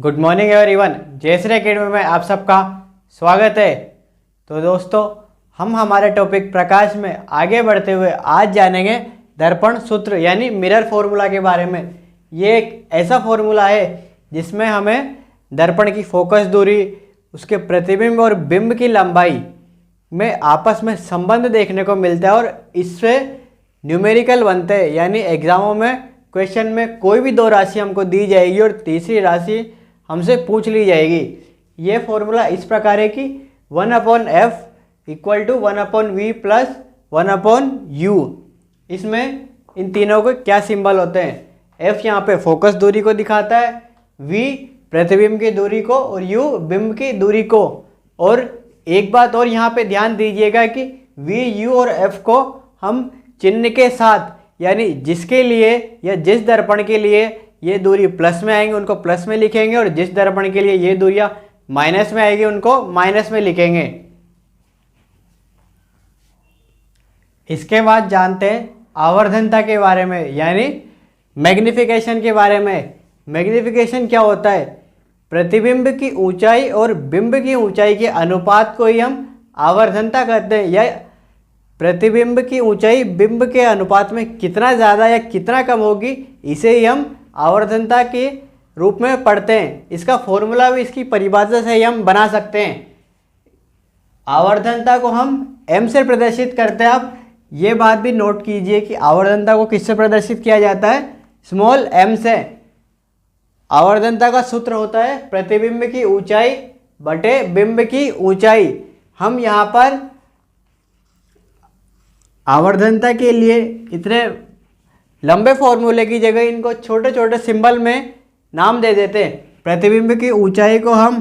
Good morning everyone. Jayshree academy में आप सबका स्वागत है। तो दोस्तों, हम हमारे टॉपिक प्रकाश में आगे बढ़ते हुए आज जानेंगे दर्पण सूत्र यानी मिरर फॉर्मूला के बारे में। ये एक ऐसा फॉर्मूला है जिसमें हमें दर्पण की फोकस दूरी, उसके प्रतिबिंब और बिंब की लंबाई में आपस में संबंध देखने को मिलता है और इससे न्यूमेरिकल बनते हैं। यानी एग्जामों में क्वेश्चन में कोई भी दो राशि हमको दी जाएगी और तीसरी राशि हमसे पूछ ली जाएगी। ये फॉर्मूला इस प्रकार है कि 1/f = 1/v + 1/u। इसमें इन तीनों के क्या सिंबल होते हैं? f यहाँ पे फोकस दूरी को दिखाता है, v प्रतिबिंब की दूरी को और u बिंब की दूरी को। और एक बात और यहाँ पे ध्यान दीजिएगा कि v, u और f को हम चिन्ह के साथ यानी जिसके लिए या जिस दर्पण के लिए ये दूरी प्लस में आएंगे उनको प्लस में लिखेंगे और जिस दर्पण के लिए ये दूरियां माइनस में आएगी उनको माइनस में लिखेंगे। इसके बाद जानते हैं आवर्धनता के बारे में यानी मैग्निफिकेशन के बारे में। मैग्निफिकेशन क्या होता है? प्रतिबिंब की ऊंचाई और बिंब की ऊंचाई के अनुपात को ही हम आवर्धनता कहते हैं। या प्रतिबिंब की ऊंचाई बिंब के अनुपात में कितना ज़्यादा या कितना कम होगी, इसे ही हम आवर्धनता के रूप में पढ़ते हैं। इसका फॉर्मूला भी इसकी परिभाषा से ही हम बना सकते हैं। आवर्धनता को हम m से प्रदर्शित करते हैं। आप ये बात भी नोट कीजिए कि आवर्धनता को किससे प्रदर्शित किया जाता है? स्मॉल m से। आवर्धनता का सूत्र होता है प्रतिबिंब की ऊंचाई बटे बिंब की ऊंचाई। हम यहाँ पर आवर्धनता के लिए इतने लंबे फॉर्मूले की जगह इनको छोटे छोटे सिंबल में नाम दे देते हैं। प्रतिबिंब की ऊंचाई को हम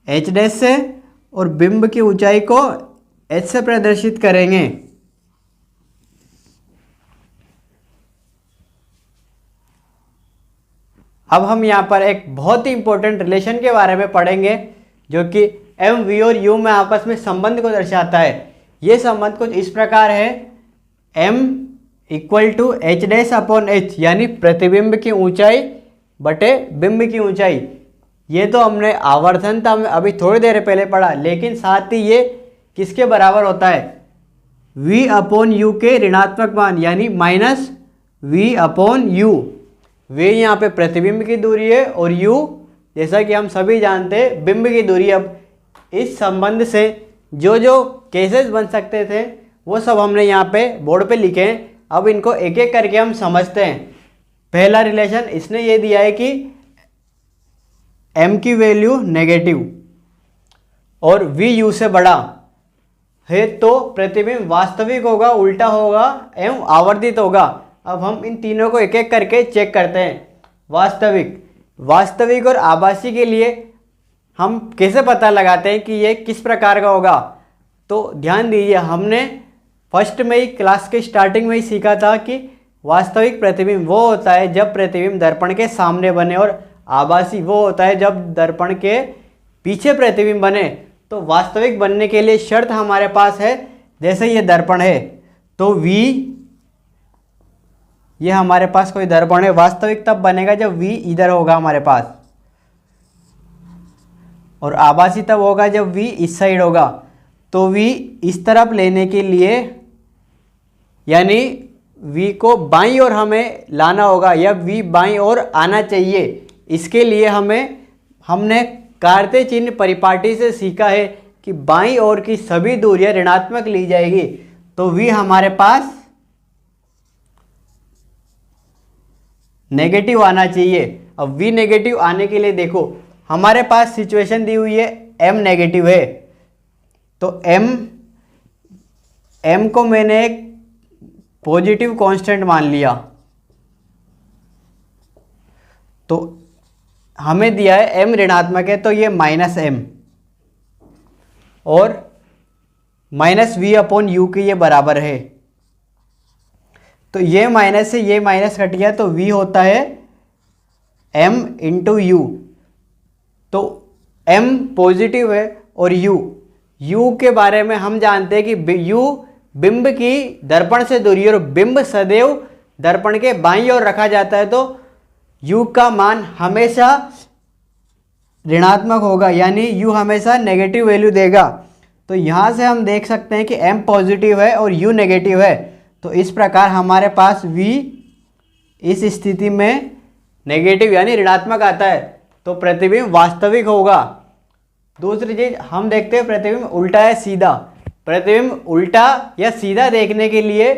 h' से और बिंब की ऊंचाई को h से प्रदर्शित करेंगे। अब हम यहाँ पर एक बहुत ही इंपॉर्टेंट रिलेशन के बारे में पढ़ेंगे जो कि m, v और u में आपस में संबंध को दर्शाता है। ये संबंध कुछ इस प्रकार है, m = h'/h यानी प्रतिबिंब की ऊंचाई बटे बिंब की ऊंचाई। ये तो हमने आवर्धनता में अभी थोड़ी देर पहले पढ़ा, लेकिन साथ ही ये किसके बराबर होता है? v/u के ऋणात्मक मान यानी -v/u। v यहाँ पे प्रतिबिंब की दूरी है और u जैसा कि हम सभी जानते हैं बिंब की दूरी। अब इस संबंध से जो जो केसेस बन सकते थे वो सब हमने यहाँ पे बोर्ड पे लिखे हैं। अब इनको एक एक करके हम समझते हैं। पहला रिलेशन इसने ये दिया है कि m की वैल्यू नेगेटिव और v u से बड़ा है तो प्रतिबिंब वास्तविक होगा, उल्टा होगा एवं आवर्धित होगा। अब हम इन तीनों को एक एक करके चेक करते हैं। वास्तविक और आभासी के लिए हम कैसे पता लगाते हैं कि ये किस प्रकार का होगा? तो ध्यान दीजिए, हमने फर्स्ट में ही क्लास के स्टार्टिंग में ही सीखा था कि वास्तविक प्रतिबिंब वो होता है जब प्रतिबिंब दर्पण के सामने बने और आभासी वो होता है जब दर्पण के पीछे प्रतिबिंब बने। तो वास्तविक बनने के लिए शर्त हमारे पास है, जैसे ये दर्पण है तो v, ये हमारे पास कोई दर्पण है, वास्तविक तब बनेगा जब v इधर होगा हमारे पास, और आभासी तब होगा जब v इस साइड होगा। तो v इस तरफ लेने के लिए यानी v को बाईं ओर हमें लाना होगा या v बाईं ओर आना चाहिए। इसके लिए हमने कार्तीय चिन्ह परिपाटी से सीखा है कि बाईं ओर की सभी दूरियां ऋणात्मक ली जाएगी। तो v हमारे पास नेगेटिव आना चाहिए। अब v नेगेटिव आने के लिए देखो हमारे पास सिचुएशन दी हुई है m नेगेटिव है, तो m को मैंने एक पॉजिटिव कांस्टेंट मान लिया। तो हमें दिया है m ऋणात्मक है तो ये -m और -v/u के ये बराबर है। तो ये माइनस से ये माइनस कट गया तो v होता है m × u। तो m पॉजिटिव है और u के बारे में हम जानते हैं कि u बिंब की दर्पण से दूरी और बिंब सदैव दर्पण के बाईं ओर रखा जाता है। तो u का मान हमेशा ऋणात्मक होगा, यानी u हमेशा नेगेटिव वैल्यू देगा। तो यहाँ से हम देख सकते हैं कि m पॉजिटिव है और u नेगेटिव है। तो इस प्रकार हमारे पास v इस स्थिति में नेगेटिव यानी ऋणात्मक आता है, तो प्रतिबिंब वास्तविक होगा। दूसरी चीज हम देखते हैं प्रतिबिंब उल्टा है सीधा। प्रतिबिंब उल्टा या सीधा देखने के लिए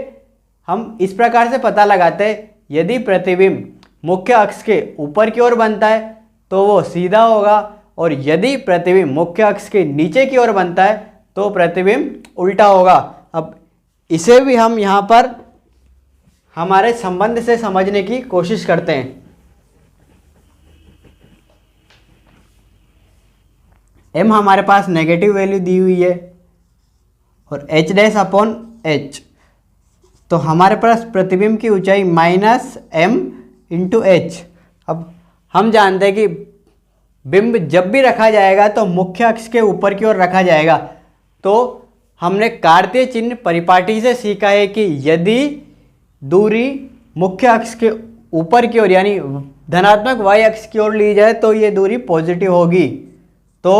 हम इस प्रकार से पता लगाते हैं, यदि प्रतिबिंब मुख्य अक्ष के ऊपर की ओर बनता है तो वो सीधा होगा, और यदि प्रतिबिंब मुख्य अक्ष के नीचे की ओर बनता है तो प्रतिबिंब उल्टा होगा। अब इसे भी हम यहाँ पर हमारे संबंध से समझने की कोशिश करते हैं। m हमारे पास नेगेटिव वैल्यू दी हुई है और h डैश अपॉन h, तो हमारे पास प्रतिबिंब की ऊंचाई माइनस m इंटू एच। अब हम जानते हैं कि बिंब जब भी रखा जाएगा तो मुख्य अक्ष के ऊपर की ओर रखा जाएगा। तो हमने कार्तीय चिन्ह परिपाटी से सीखा है कि यदि दूरी मुख्य अक्ष के ऊपर की ओर यानी धनात्मक y अक्ष की ओर ली जाए तो ये दूरी पॉजिटिव होगी। तो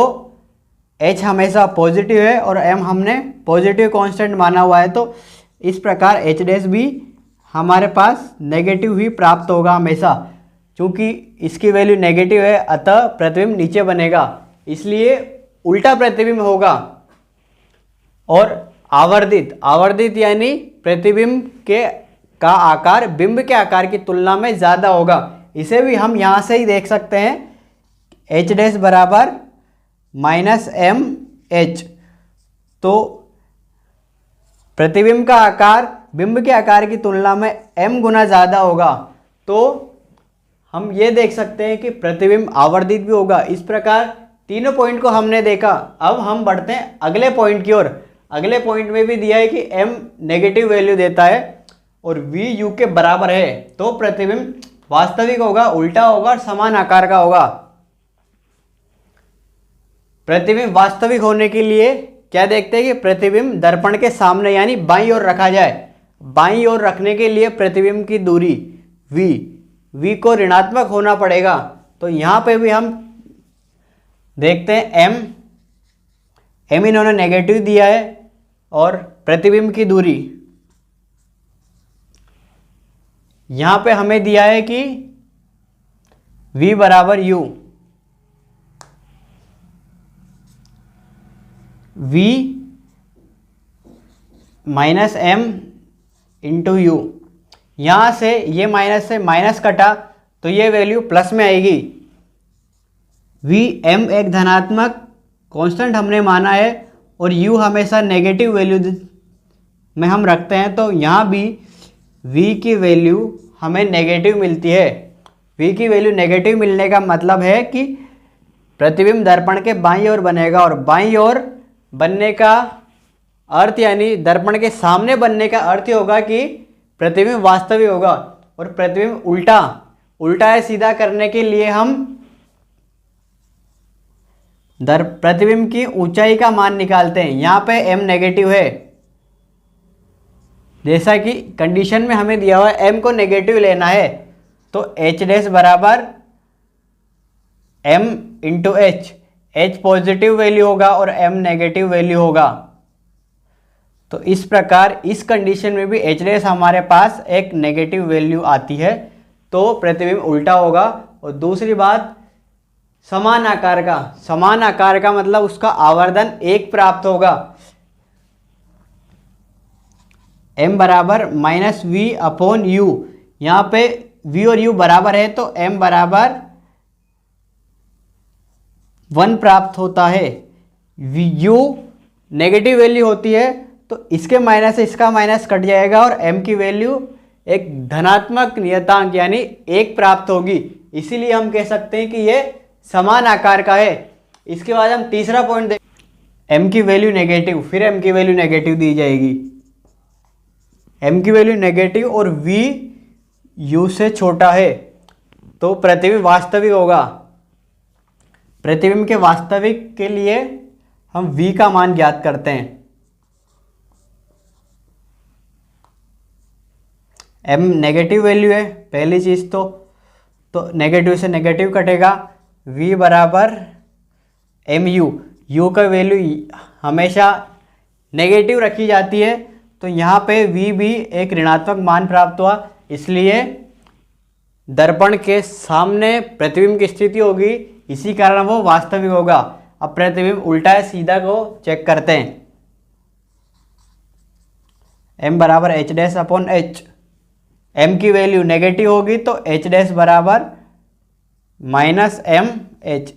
h हमेशा पॉजिटिव है और m हमने पॉजिटिव कांस्टेंट माना हुआ है, तो इस प्रकार h डैश भी हमारे पास नेगेटिव ही प्राप्त होगा हमेशा। चूँकि इसकी वैल्यू नेगेटिव है अतः प्रतिबिंब नीचे बनेगा, इसलिए उल्टा प्रतिबिंब होगा। और आवर्धित यानी प्रतिबिंब का आकार बिंब के आकार की तुलना में ज़्यादा होगा। इसे भी हम यहाँ से ही देख सकते हैं, h डैश बराबर माइनस एम एच। तो प्रतिबिंब का आकार बिंब के आकार की तुलना में m गुना ज़्यादा होगा, तो हम ये देख सकते हैं कि प्रतिबिंब आवर्धित भी होगा। इस प्रकार तीनों पॉइंट को हमने देखा। अब हम बढ़ते हैं अगले पॉइंट की ओर। अगले पॉइंट में भी दिया है कि m नेगेटिव वैल्यू देता है और v u के बराबर है, तो प्रतिबिंब वास्तविक होगा, उल्टा होगा और समान आकार का होगा। प्रतिबिंब वास्तविक होने के लिए क्या देखते हैं कि प्रतिबिंब दर्पण के सामने यानी बाईं ओर रखा जाए। बाईं ओर रखने के लिए प्रतिबिंब की दूरी v को ऋणात्मक होना पड़ेगा। तो यहाँ पे भी हम देखते हैं m इन्होंने नेगेटिव दिया है और प्रतिबिंब की दूरी यहाँ पे हमें दिया है कि v बराबर u, v minus m into you. यहाँ से ये माइनस से माइनस कटा तो ये वैल्यू प्लस में आएगी। m एक धनात्मक कांस्टेंट हमने माना है और u हमेशा नेगेटिव वैल्यू में हम रखते हैं, तो यहाँ भी v की वैल्यू हमें नेगेटिव मिलती है। v की वैल्यू नेगेटिव मिलने का मतलब है कि प्रतिबिंब दर्पण के बाईं ओर बनेगा, और बाईं ओर बनने का अर्थ यानी दर्पण के सामने बनने का अर्थ ही होगा कि प्रतिबिंब वास्तविक होगा। और प्रतिबिंब उल्टा है सीधा करने के लिए हम प्रतिबिंब की ऊंचाई का मान निकालते हैं। यहाँ पे m नेगेटिव है, जैसा कि कंडीशन में हमें दिया हुआ है m को नेगेटिव लेना है, तो h डैश बराबर m into H. h positive value होगा और m नेगेटिव वैल्यू होगा। तो इस प्रकार इस कंडीशन में भी h डैश हमारे पास एक नेगेटिव वैल्यू आती है, तो प्रतिबिंब उल्टा होगा। और दूसरी बात समान आकार का मतलब उसका आवर्धन एक प्राप्त होगा। m बराबर माइनस वी अपॉन यू, यहाँ पे v और u बराबर है तो m बराबर 1 प्राप्त होता है। u नेगेटिव वैल्यू होती है तो इसके माइनस से इसका माइनस कट जाएगा और m की वैल्यू एक धनात्मक नियतांक यानी 1 प्राप्त होगी। इसीलिए हम कह सकते हैं कि ये समान आकार का है। इसके बाद हम तीसरा पॉइंट देख, m की वैल्यू नेगेटिव, फिर m की वैल्यू नेगेटिव दी जाएगी। m की वैल्यू नेगेटिव और v u से छोटा है तो प्रतिबिंब वास्तविक होगा। प्रतिबिंब के वास्तविक के लिए हम v का मान ज्ञात करते हैं। m नेगेटिव वैल्यू है पहली चीज़, तो नेगेटिव से नेगेटिव कटेगा v बराबर एम यू, यू का वैल्यू हमेशा नेगेटिव रखी जाती है, तो यहाँ पे v भी एक ऋणात्मक मान प्राप्त हुआ, इसलिए दर्पण के सामने प्रतिबिंब की स्थिति होगी, इसी कारण वो वास्तविक होगा। अब प्रतिबिंब उल्टा है सीधा को चेक करते हैं। m बराबर H dash upon H, m की वैल्यू नेगेटिव होगी तो h डैश बराबर माइनस एम एच।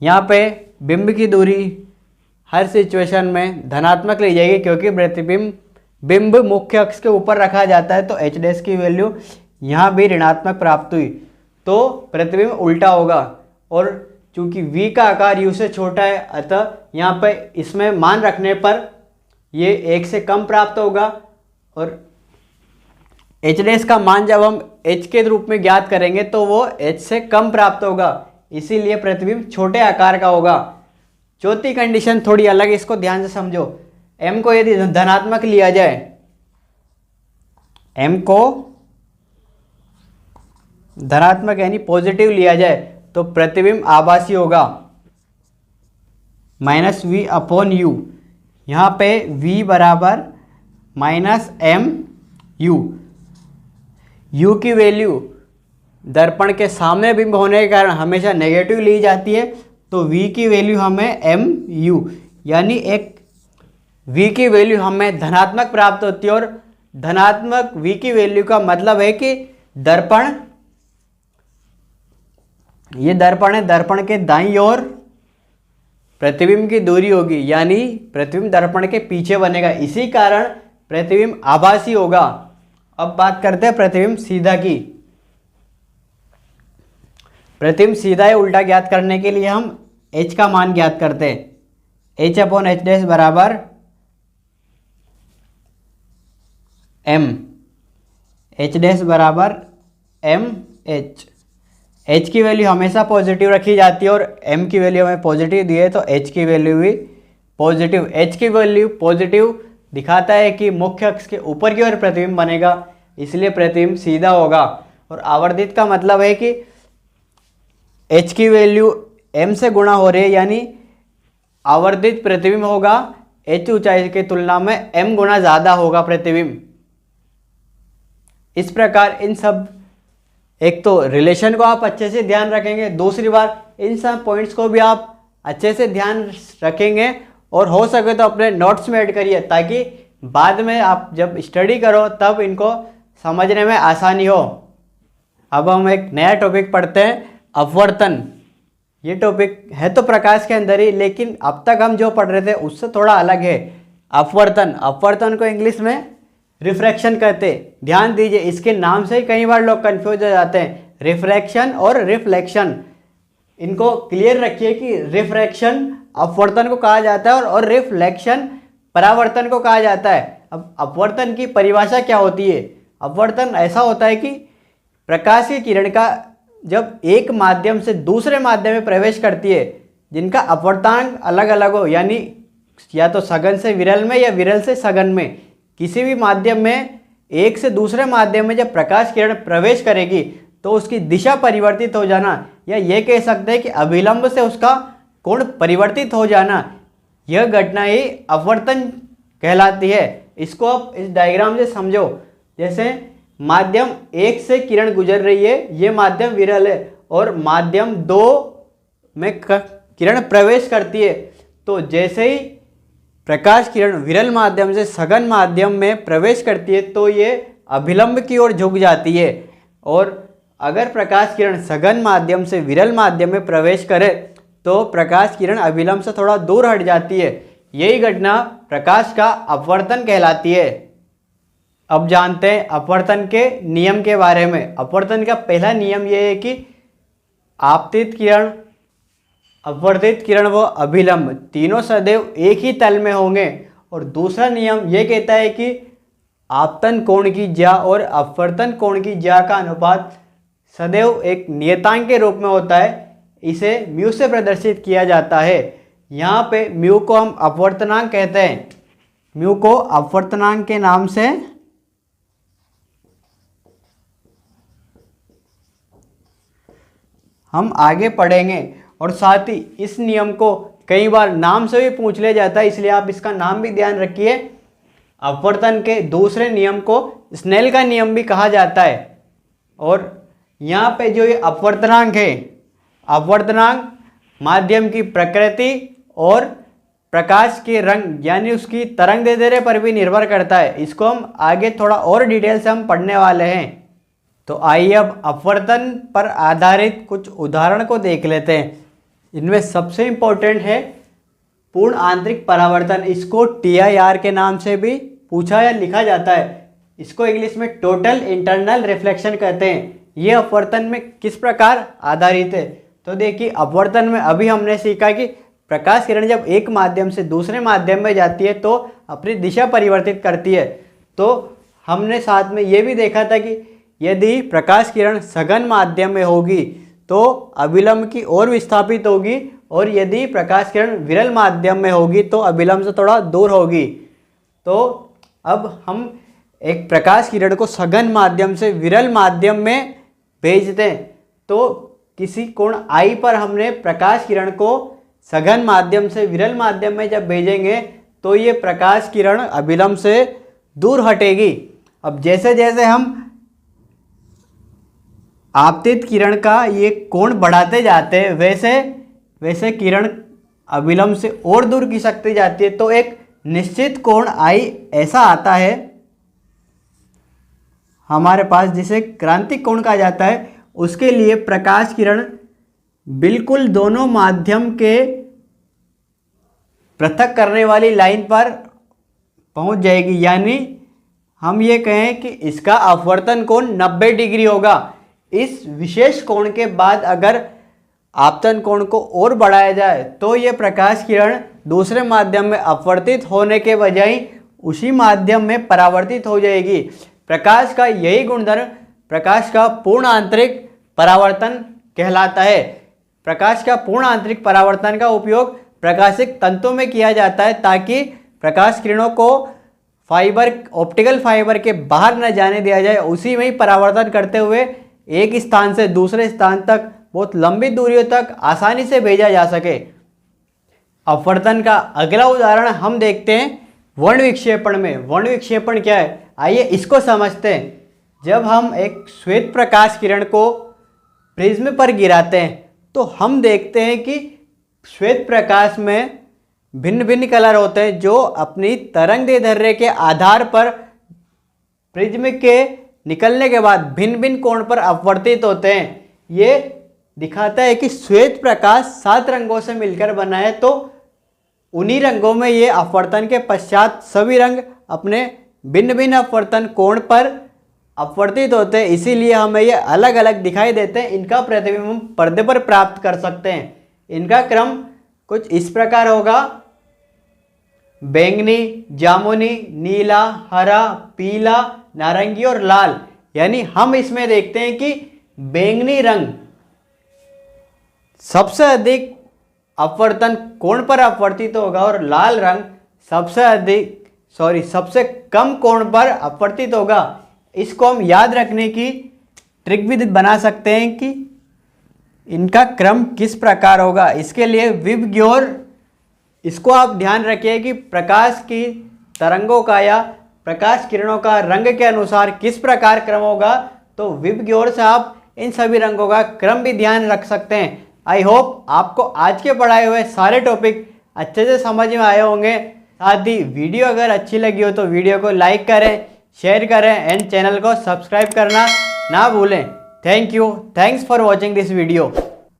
यहाँ पे बिंब की दूरी हर सिचुएशन में धनात्मक ली जाएगी, क्योंकि बिंब मुख्य अक्ष के ऊपर रखा जाता है, तो h डैश की वैल्यू यहाँ भी ऋणात्मक प्राप्त हुई, तो प्रतिबिंब उल्टा होगा। और चूंकि v का आकार u से छोटा है, अतः यहाँ पे इसमें मान रखने पर ये 1 से कम प्राप्त होगा, और h डैश का मान जब हम h के रूप में ज्ञात करेंगे तो वो h से कम प्राप्त होगा, इसीलिए प्रतिबिंब छोटे आकार का होगा। चौथी कंडीशन थोड़ी अलग है, इसको ध्यान से समझो। m को यदि धनात्मक लिया जाए, m को धनात्मक यानी पॉजिटिव लिया जाए, तो प्रतिबिंब आभासी होगा माइनस वी अपॉन यू। यहाँ पे v बराबर माइनस एम यू, u की वैल्यू दर्पण के सामने बिंब होने के कारण हमेशा नेगेटिव ली जाती है, तो v की वैल्यू हमें एम यू यानी एक v की वैल्यू हमें धनात्मक प्राप्त होती है, और धनात्मक v की वैल्यू का मतलब है कि दर्पण, ये दर्पण है, दर्पण के दाईं ओर प्रतिबिंब की दूरी होगी, यानी प्रतिबिंब दर्पण के पीछे बनेगा, इसी कारण प्रतिबिंब आभासी होगा। अब बात करते हैं प्रतिबिंब सीधा की। प्रतिबिंब सीधा या उल्टा ज्ञात करने के लिए हम h का मान ज्ञात करते हैं। h अपॉन एच डैश बराबर m, h डैश बराबर m h। h की वैल्यू हमेशा पॉजिटिव रखी जाती है, और m की वैल्यू हमें पॉजिटिव दी है, तो h की वैल्यू भी पॉजिटिव। h की वैल्यू पॉजिटिव दिखाता है कि मुख्य अक्ष के ऊपर की ओर प्रतिबिंब बनेगा, इसलिए प्रतिबिंब सीधा होगा। और आवर्धित का मतलब है कि h की वैल्यू m से गुणा हो रही है, यानी आवर्धित प्रतिबिंब होगा, h ऊंचाई की तुलना में m गुना ज़्यादा होगा प्रतिबिंब। इस प्रकार इन सब, एक तो रिलेशन को आप अच्छे से ध्यान रखेंगे, दूसरी बार इन सब पॉइंट्स को भी आप अच्छे से ध्यान रखेंगे, और हो सके तो अपने नोट्स में ऐड करिए, ताकि बाद में आप जब स्टडी करो तब इनको समझने में आसानी हो। अब हम एक नया टॉपिक पढ़ते हैं, अपवर्तन। ये टॉपिक है तो प्रकाश के अंदर ही, लेकिन अब तक हम जो पढ़ रहे थे उससे थोड़ा अलग है। अपवर्तन, अपवर्तन को इंग्लिश में रिफ्रैक्शन कहते हैं। ध्यान दीजिए, इसके नाम से ही कई बार लोग कंफ्यूज हो जाते हैं, रिफ्रैक्शन और रिफ्लेक्शन। इनको क्लियर रखिए कि रिफ्रैक्शन अपवर्तन को कहा जाता है, और रिफ्लेक्शन परावर्तन को कहा जाता है। अब अपवर्तन की परिभाषा क्या होती है? अपवर्तन ऐसा होता है कि प्रकाश की किरण का जब एक माध्यम से दूसरे माध्यम में प्रवेश करती है, जिनका अपवर्तांक अलग अलग हो, यानी या तो सघन से विरल में या विरल से सघन में, किसी भी माध्यम में एक से दूसरे माध्यम में जब प्रकाश किरण प्रवेश करेगी तो उसकी दिशा परिवर्तित हो जाना, या ये कह सकते हैं कि अभिलंब से उसका कोण परिवर्तित हो जाना, यह घटना ही अपवर्तन कहलाती है। इसको आप इस डायग्राम से समझो। जैसे माध्यम 1 से किरण गुजर रही है, ये माध्यम विरल है, और माध्यम 2 में किरण प्रवेश करती है, तो जैसे ही प्रकाश किरण विरल माध्यम से सघन माध्यम में प्रवेश करती है तो ये अभिलंब की ओर झुक जाती है, और अगर प्रकाश किरण सघन माध्यम से विरल माध्यम में प्रवेश करे तो प्रकाश किरण अभिलंब से थोड़ा दूर हट जाती है। यही घटना प्रकाश का अपवर्तन कहलाती है। अब जानते हैं अपवर्तन के नियम के बारे में। अपवर्तन का पहला नियम यह है कि आपतित किरण, अपवर्तित किरण व अभिलंब तीनों सदैव एक ही तल में होंगे। और दूसरा नियम यह कहता है कि आपतन कोण की ज्या और अपवर्तन कोण की ज्या का अनुपात सदैव एक नियतांक के रूप में होता है। इसे म्यू से प्रदर्शित किया जाता है। यहाँ पे म्यू को हम अपवर्तनांक कहते हैं। म्यू को अपवर्तनांक के नाम से हम आगे पढ़ेंगे। और साथ ही इस नियम को कई बार नाम से भी पूछ लिया जाता है, इसलिए आप इसका नाम भी ध्यान रखिए। अपवर्तन के दूसरे नियम को स्नेल का नियम भी कहा जाता है। और यहाँ पे जो ये अपवर्तनांक है, अपवर्तनांक माध्यम की प्रकृति और प्रकाश के रंग यानी उसकी तरंग दैर्ध्य पर भी निर्भर करता है। इसको हम आगे थोड़ा और डिटेल से हम पढ़ने वाले हैं। तो आइए अब अपवर्तन पर आधारित कुछ उदाहरण को देख लेते हैं। इनमें सबसे इम्पोर्टेंट है पूर्ण आंतरिक परावर्तन। इसको TIR के नाम से भी पूछा या लिखा जाता है। इसको इंग्लिश में टोटल इंटरनल रिफ्लेक्शन कहते हैं। ये अपवर्तन में किस प्रकार आधारित है? तो देखिए, अपवर्तन में अभी हमने सीखा कि प्रकाश किरण जब एक माध्यम से दूसरे माध्यम में जाती है तो अपनी दिशा परिवर्तित करती है। तो हमने साथ में ये भी देखा था कि यदि प्रकाश किरण सघन माध्यम में होगी तो अभिलंब की ओर विस्थापित होगी, और यदि प्रकाश किरण विरल माध्यम में होगी तो अभिलंब से थोड़ा दूर होगी। तो अब हम एक प्रकाश किरण को सघन माध्यम से विरल माध्यम में भेजते हैं। तो किसी कोण I पर हमने प्रकाश किरण को सघन माध्यम से विरल माध्यम में जब भेजेंगे तो ये प्रकाश किरण अभिलंब से दूर हटेगी। अब जैसे जैसे हम आपतित किरण का ये कोण बढ़ाते जाते हैं वैसे वैसे किरण अभिलंब से और दूर खिसकती जाती है। तो एक निश्चित कोण I ऐसा आता है हमारे पास जिसे क्रांतिक कोण कहा जाता है। उसके लिए प्रकाश किरण बिल्कुल दोनों माध्यम के पृथक करने वाली लाइन पर पहुंच जाएगी, यानी हम ये कहें कि इसका अपवर्तन कोण 90 डिग्री होगा। इस विशेष कोण के बाद अगर आपतन कोण को और बढ़ाया जाए तो ये प्रकाश किरण दूसरे माध्यम में अपवर्तित होने के बजाय उसी माध्यम में परावर्तित हो जाएगी। प्रकाश का यही गुणधर्म प्रकाश का पूर्ण आंतरिक परावर्तन कहलाता है। प्रकाश का पूर्ण आंतरिक परावर्तन का उपयोग प्रकाशिक तंतुओं में किया जाता है ताकि प्रकाश किरणों को ऑप्टिकल फाइबर के बाहर न जाने दिया जाए, उसी में ही परावर्तन करते हुए एक स्थान से दूसरे स्थान तक बहुत लंबी दूरियों तक आसानी से भेजा जा सके। अपवर्तन का अगला उदाहरण हम देखते हैं वर्ण विक्षेपण में। वर्ण विक्षेपण क्या है, आइए इसको समझते हैं। जब हम एक श्वेत प्रकाश किरण को प्रिज्म पर गिराते हैं तो हम देखते हैं कि श्वेत प्रकाश में भिन्न भिन्न कलर होते हैं जो अपनी तरंग दैर्ध्य के आधार पर प्रिज्म के निकलने के बाद भिन्न भिन्न कोण पर अपवर्तित होते हैं। ये दिखाता है कि श्वेत प्रकाश 7 रंगों से मिलकर बना है, तो उन्हीं रंगों में ये अपवर्तन के पश्चात सभी रंग अपने भिन्न भिन्न अपवर्तन कोण पर अपवर्तित होते हैं। इसीलिए हमें ये अलग अलग दिखाई देते हैं। इनका प्रतिबिंब हम पर्दे पर प्राप्त कर सकते हैं। इनका क्रम कुछ इस प्रकार होगा: बैंगनी, जामुनी, नीला, हरा, पीला, नारंगी और लाल। यानी हम इसमें देखते हैं कि बैंगनी रंग सबसे अधिक अपवर्तन कोण पर अपवर्तित होगा और लाल रंग सबसे कम कोण पर अपवर्तित होगा। इसको हम याद रखने की ट्रिक भी बना सकते हैं कि इनका क्रम किस प्रकार होगा। इसके लिए विबग्योर, इसको आप ध्यान रखिए कि प्रकाश की तरंगों का या प्रकाश किरणों का रंग के अनुसार किस प्रकार क्रम होगा। तो विबग्योर से आप इन सभी रंगों का क्रम भी ध्यान रख सकते हैं। आई होप आपको आज के पढ़ाए हुए सारे टॉपिक अच्छे से समझ में आए होंगे। साथ ही वीडियो अगर अच्छी लगी हो तो वीडियो को लाइक करें, शेयर करें एंड चैनल को सब्सक्राइब करना ना भूलें। Thank you, thanks for watching this video.